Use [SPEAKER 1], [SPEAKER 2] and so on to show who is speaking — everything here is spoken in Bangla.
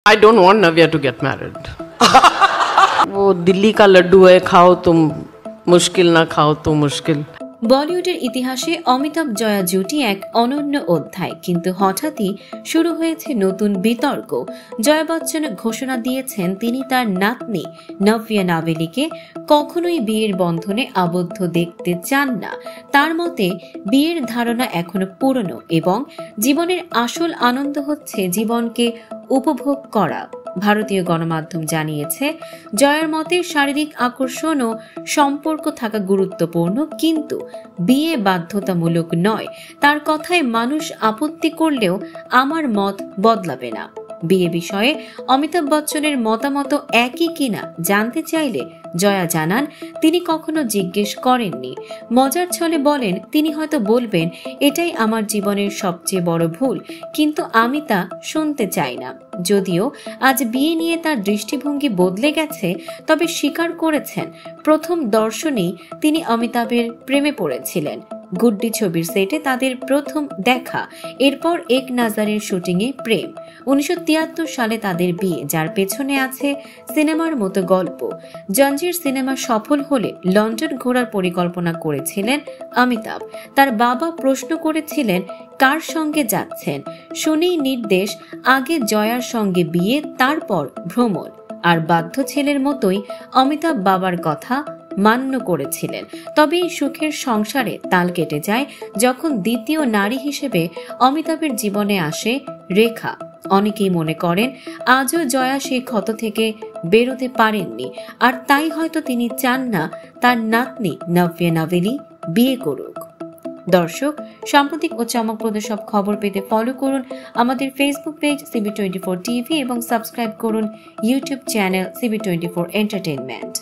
[SPEAKER 1] I don't want Navya to get married. वो दिल्ली का लड्डू है, खाओ तुम मुश्किल ना खाओ तो मुश्किल।
[SPEAKER 2] বলিউডের ইতিহাসে অমিতাভ জয়া জুটি এক অনন্য অধ্যায়, কিন্তু হঠাৎই শুরু হয়েছে নতুন বিতর্ক। জয়া বচ্চন ঘোষণা দিয়েছেন তিনি তার নাতনি নভ্যা নাভেলিকে কখনোই বিয়ের বন্ধনে আবদ্ধ দেখতে চান না। তার মতে বিয়ের ধারণা এখনো পুরনো এবং জীবনের আসল আনন্দ হচ্ছে জীবনকে উপভোগ করা। ভারতীয় গণমাধ্যম জানিয়েছে জয়ার মতে শারীরিক আকর্ষণ ও সম্পর্ক থাকা গুরুত্বপূর্ণ, কিন্তু বিয়ে বাধ্যতামূলক নয়। তার কথায় মানুষ আপত্তি করলেও আমার মত বদলাবে না। বিয়ে বিষয়ে অমিতাভ বচ্চনের মতামত একই কিনা জানতে চাইলে জয়া জানান তিনি কখনো জিজ্ঞেস করেননি। মজার ছলে বলেন তিনি হয়তো বলবেন এটাই আমার জীবনের সবচেয়ে বড় ভুল, কিন্তু আমি তা শুনতে চাই না। যদিও আজ বিয়ে নিয়ে তার দৃষ্টিভঙ্গি বদলে গেছে, তবে স্বীকার করেছেন প্রথম দর্শনেই তিনি অমিতাভের প্রেমে পড়েছিলেন। গুড্ডি ছবির সেটে তাদের প্রথম দেখা, এরপর এক নাজারের শুটিংয়ে প্রেম। 1973 সালে তাদের বিয়ে, যার পেছনে আছে সিনেমার মতো গল্প। জঞ্জির সিনেমা সফল হলে লন্ডন ঘোরার পরিকল্পনা করেছিলেন অমিতাভ। তার বাবা প্রশ্ন করেছিলেন কার সঙ্গে যাচ্ছেন, শুনেই নির্দেশ আগে জয়ার সঙ্গে বিয়ে, তারপর ভ্রমণ। আর বাধ্য ছেলের মতোই অমিতাভ বাবার কথা মান্য করেছিলেন। তবে এই সুখের সংসারে তাল কেটে যায় যখন দ্বিতীয় নারী হিসেবে অমিতাভের জীবনে আসে রেখা। অনেকেই মনে করেন আজও জয়া সেই ক্ষত থেকে বেরোতে পারেননি, আর তাই হয়তো তিনি চান না তার নাতনি নভ্যা নাভেলি বিয়ে করুক। দর্শক, সাম্প্রতিক ও চমকপ্রদ সব খবর পেতে ফলো করুন আমাদের ফেসবুক পেজ CB24 টিভি এবং সাবস্ক্রাইব করুন ইউটিউব চ্যানেল CB24 এন্টারটেইনমেন্ট।